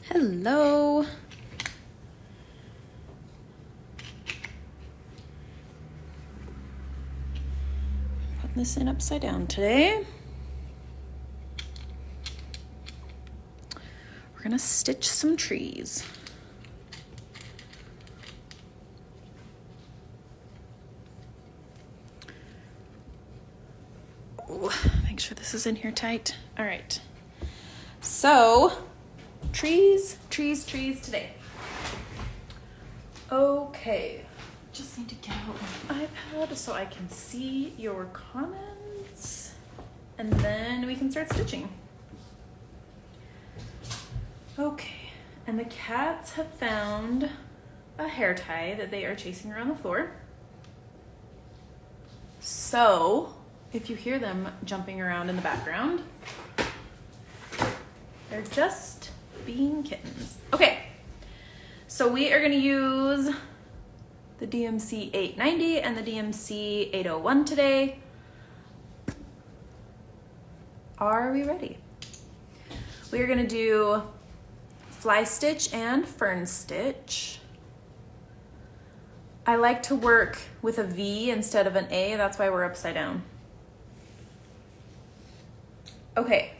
Hello. Putting this in upside down today. We're gonna stitch some trees. Ooh, make sure this is in here tight. All right. So, trees today. Okay. Just need to get out my iPad so I can see your comments, and then we can start stitching. Okay, and the cats have found a hair tie that they are chasing around the floor. So, if you hear them jumping around in the background, they're just being kittens. Okay, so we are gonna use the DMC 890 and the DMC 801 today. Are we ready? We are gonna do fly stitch and fern stitch. I like to work with a V instead of an A, that's why we're upside down. Okay.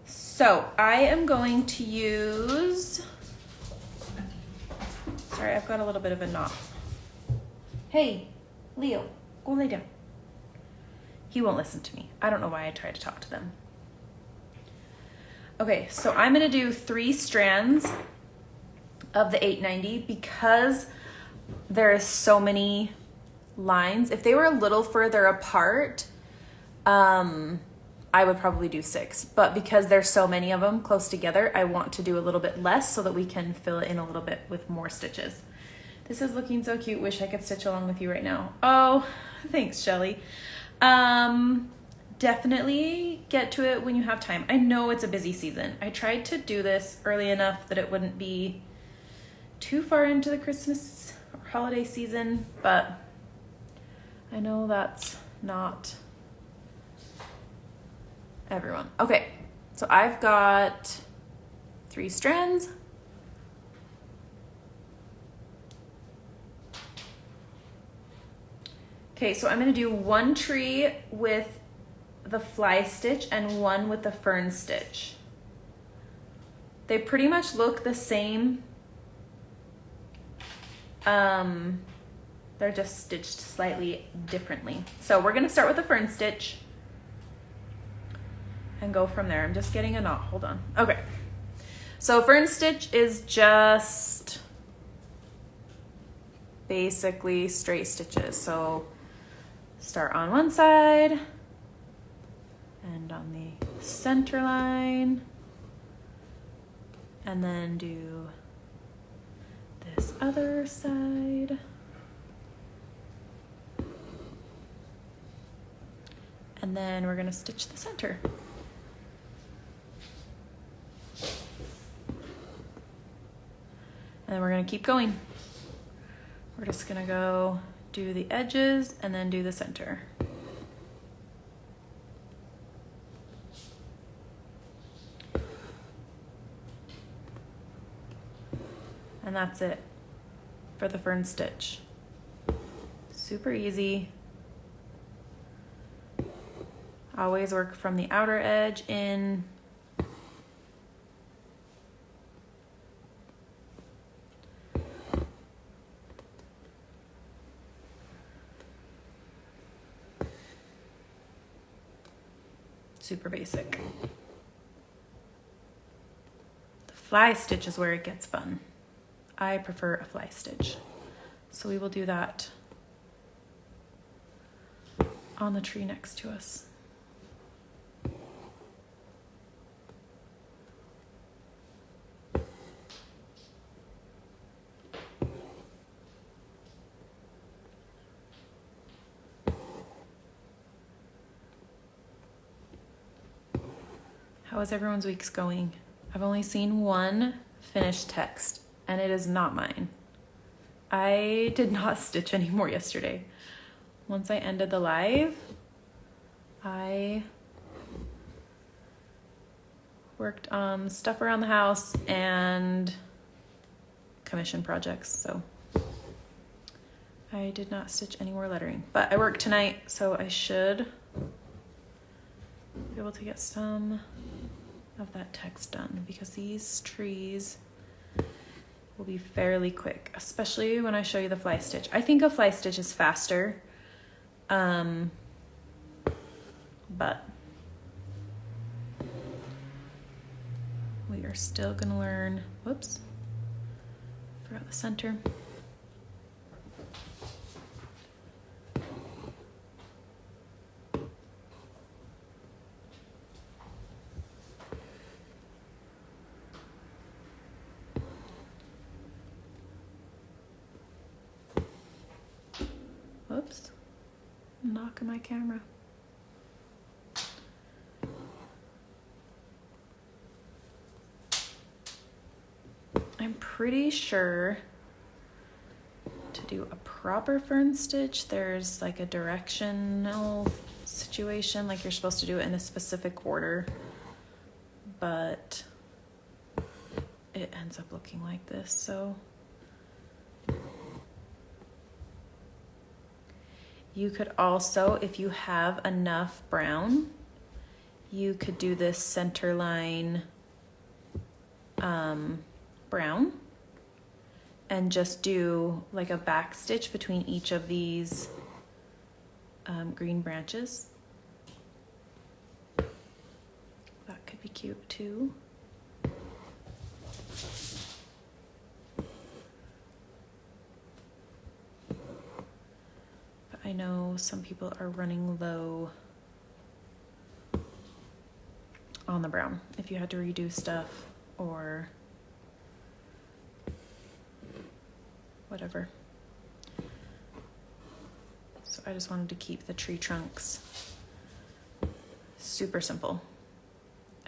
So I am going to use, sorry, I've got a little bit of a knot. Hey, Leo, go lay down. He won't listen to me. I don't know why I try to talk to them. Okay, so I'm gonna do 3 strands of the 890 because there is so many lines. If they were a little further apart, I would probably do 6, but because there's so many of them close together, I want to do a little bit less so that we can fill it in a little bit with more stitches. This is looking so cute. Wish I could stitch along with you right now. Oh, thanks, Shelly. Definitely get to it when you have time. I know it's a busy season. I tried to do this early enough that it wouldn't be too far into the Christmas or holiday season, but I know that's not everyone. Okay, so I've got 3 strands. Okay, so I'm gonna do 1 tree with the fly stitch and 1 with the fern stitch. They pretty much look the same. They're just stitched slightly differently. So we're gonna start with the fern stitch and go from there. I'm just getting a knot, hold on. Okay, so fern stitch is just basically straight stitches. So start on one side and on the center line, and then do this other side. And then we're gonna stitch the center. And then we're gonna keep going. We're just gonna go do the edges and then do the center. And that's it for the fern stitch. Super easy. Always work from the outer edge in. Super basic. The fly stitch is where it gets fun. I prefer a fly stitch. So we will do that on the tree next to us. How is everyone's weeks going? I've only seen 1 finished text, and it is not mine. I did not stitch anymore yesterday. Once I ended the live, I worked on stuff around the house and commission projects, so I did not stitch any more lettering. But I work tonight, so I should be able to get some of that text done because these trees will be fairly quick, especially when I show you the fly stitch. I think a fly stitch is faster, but we are still gonna learn, whoops, forgot the center. Whoops, knocking my camera. I'm pretty sure to do a proper fern stitch, there's like a directional situation, like you're supposed to do it in a specific order, but it ends up looking like this, so. You could also, if you have enough brown, you could do this center line brown and just do like a back stitch between each of these green branches. That could be cute too. I know some people are running low on the brown if you had to redo stuff or whatever. So I just wanted to keep the tree trunks super simple.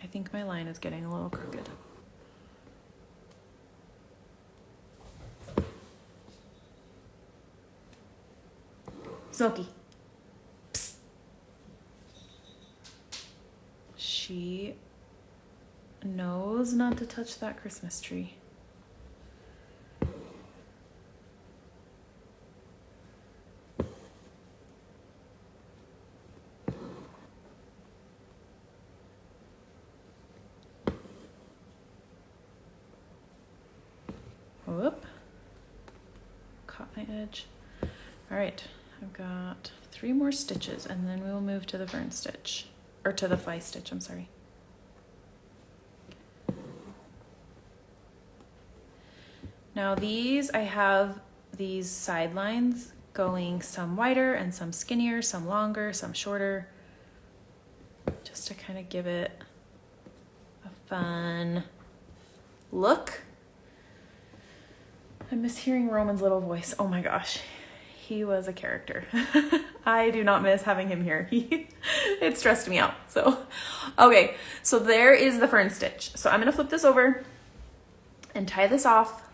I think my line is getting a little crooked. Smokey. Psst. She knows not to touch that Christmas tree. Whoop. Caught my edge. All right. I've got 3 more stitches and then we will move to the fern stitch, or to the fly stitch, I'm sorry. Now these, I have these side lines going some wider and some skinnier, some longer, some shorter, just to kind of give it a fun look. I miss hearing Roman's little voice. Oh my gosh. He was a character. I do not miss having him here. It stressed me out. So, okay, so there is the fern stitch. So I'm gonna flip this over and tie this off.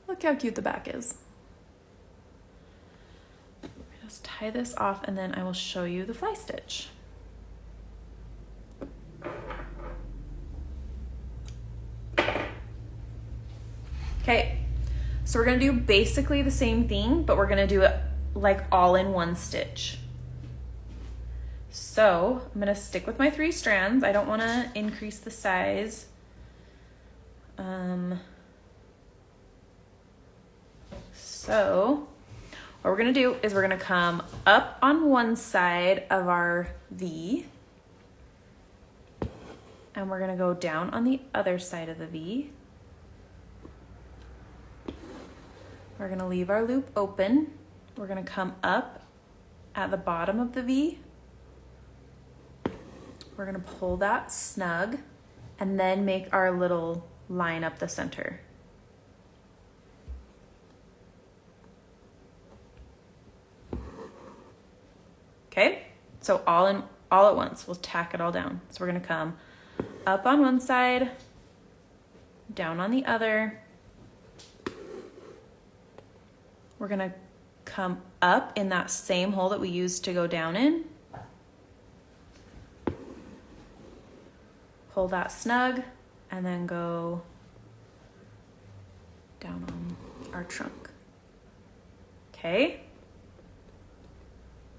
Look how cute the back is. Just tie this off and then I will show you the fly stitch. Okay, so we're gonna do basically the same thing, but we're gonna do it like all in one stitch. So I'm gonna stick with my 3 strands. I don't wanna increase the size. So what we're gonna do is we're gonna come up on one side of our V and we're gonna go down on the other side of the V. We're gonna leave our loop open. We're gonna come up at the bottom of the V. We're gonna pull that snug and then make our little line up the center. Okay, so all at once, we'll tack it all down. So we're gonna come up on one side, down on the other. We're gonna come up in that same hole that we used to go down in. pull that snug, and then go down on our trunk. Okay.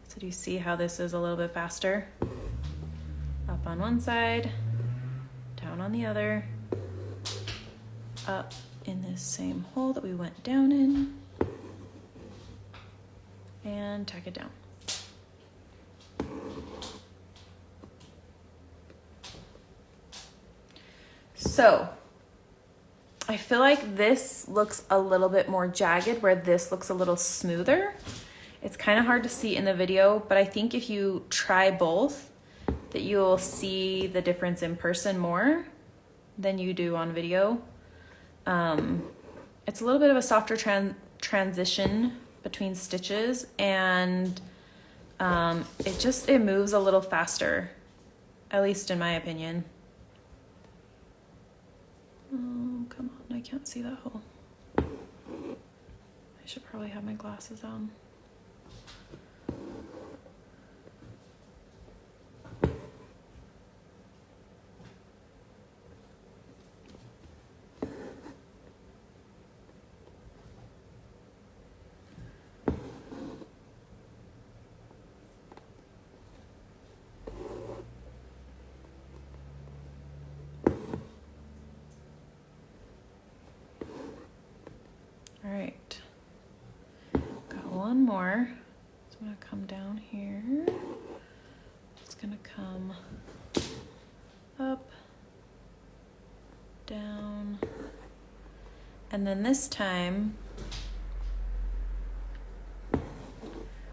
So do you see how this is a little bit faster? Up on one side, down on the other, up in this same hole that we went down in, and tack it down. So I feel like this looks a little bit more jagged where this looks a little smoother. It's kind of hard to see in the video, but I think if you try both, that you'll see the difference in person more than you do on video. It's a little bit of a softer transition between stitches, and it moves a little faster, at least in my opinion. Oh, come on, I can't see that hole. I should probably have my glasses on. All right, got one more. So I'm gonna come down here. It's gonna come up, down, and then this time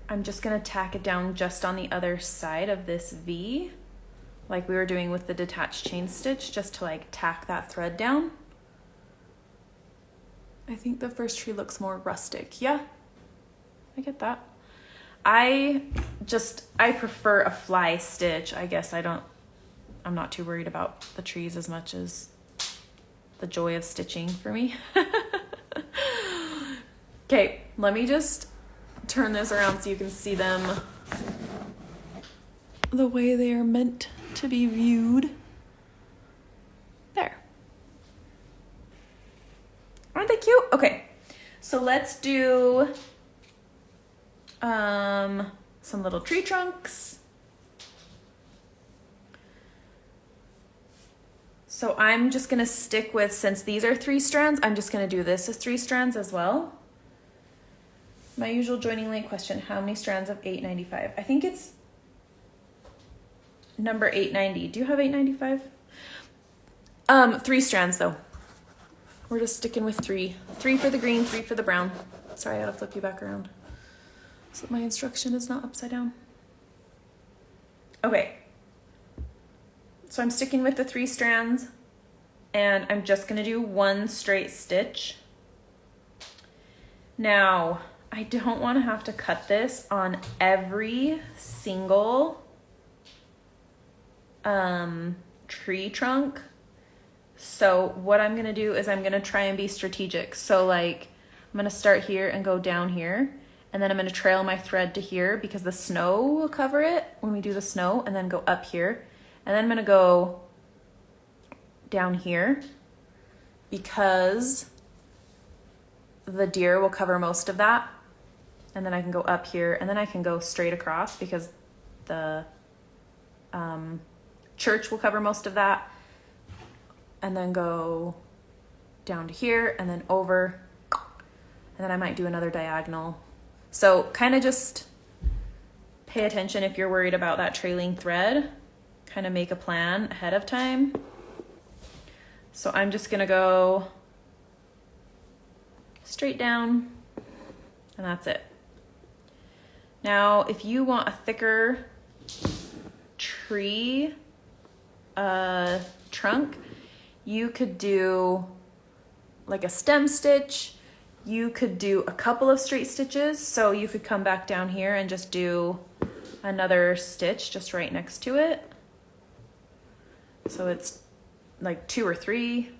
I'm just gonna tack it down just on the other side of this V, like we were doing with the detached chain stitch, just to like tack that thread down. I think the first tree looks more rustic. Yeah, I get that. I prefer a fly stitch. I guess I'm not too worried about the trees as much as the joy of stitching for me. Okay, let me just turn this around so you can see them the way they are meant to be viewed. There. Aren't they cute? Okay, so let's do some little tree trunks. So I'm just gonna stick with, since these are 3 strands, I'm just gonna do this as 3 strands as well. My usual joining link question, how many strands of 895? I think it's number 890. Do you have 895? 3 strands though. We're just sticking with 3. 3 for the green, 3 for the brown. Sorry, I gotta flip you back around so my instruction is not upside down. Okay. So I'm sticking with the 3 strands, and I'm just gonna do 1 straight stitch. Now, I don't wanna have to cut this on every single tree trunk. So what I'm gonna do is I'm gonna try and be strategic. So like, I'm gonna start here and go down here, and then I'm gonna trail my thread to here because the snow will cover it when we do the snow, and then go up here. And then I'm gonna go down here because the deer will cover most of that. And then I can go up here, and then I can go straight across because the church will cover most of that. And then go down to here and then over, and then I might do another diagonal. So kind of just pay attention if you're worried about that trailing thread, kind of make a plan ahead of time. So I'm just gonna go straight down, and that's it. Now, if you want a thicker tree trunk, you could do like a stem stitch. You could do a couple of straight stitches. So you could come back down here and just do another stitch just right next to it. So it's like 2 or 3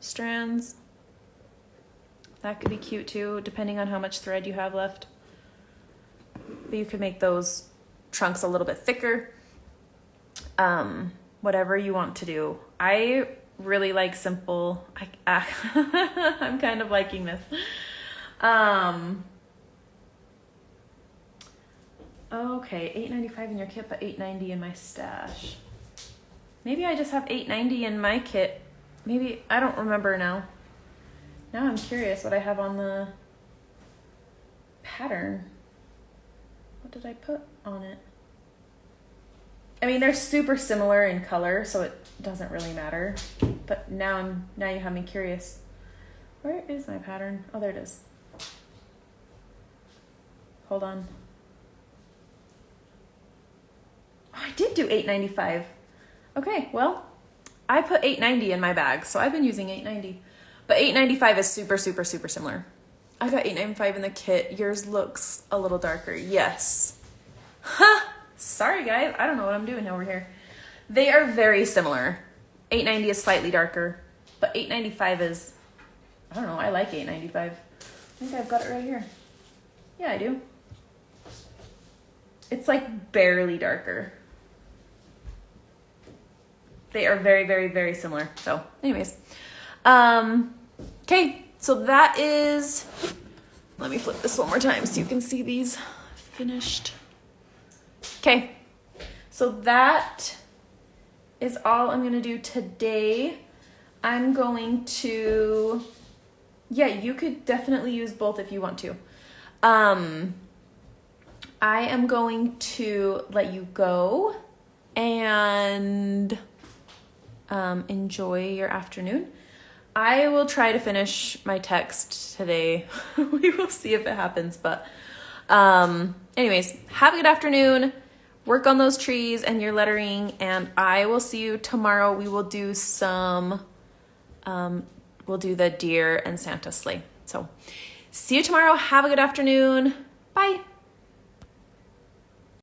strands. That could be cute too, depending on how much thread you have left. But you could make those trunks a little bit thicker. whatever you want to do. I really like simple. I'm kind of liking this. Okay, $8.95 in your kit, but $8.90 in my stash. Maybe I just have $8.90 in my kit. Maybe, I don't remember now. Now I'm curious what I have on the pattern. What did I put on it? I mean, they're super similar in color, so it doesn't really matter. But now you have me curious. Where is my pattern? Oh, there it is. Hold on. Oh, I did do $8.95. Okay, well, I put $8.90 in my bag, so I've been using $8.90. But $8.95 is super, super, super similar. I got $8.95 in the kit. Yours looks a little darker. Yes. Huh. Sorry, guys. I don't know what I'm doing over here. They are very similar. $8.90 is slightly darker, but $8.95 is, I don't know, I like $8.95. I think I've got it right here. Yeah, I do. It's like barely darker. They are very, very, very similar. So anyways, okay, so that is, let me flip this one more time so you can see these finished. Okay, so that is all I'm gonna do today. I'm going to, yeah, you could definitely use both if you want to. I am going to let you go and enjoy your afternoon. I will try to finish my text today. We will see if it happens, but anyways, have a good afternoon. Work on those trees and your lettering, and I will see you tomorrow. We will do some, we'll do the deer and Santa sleigh. So see you tomorrow. Have a good afternoon. Bye.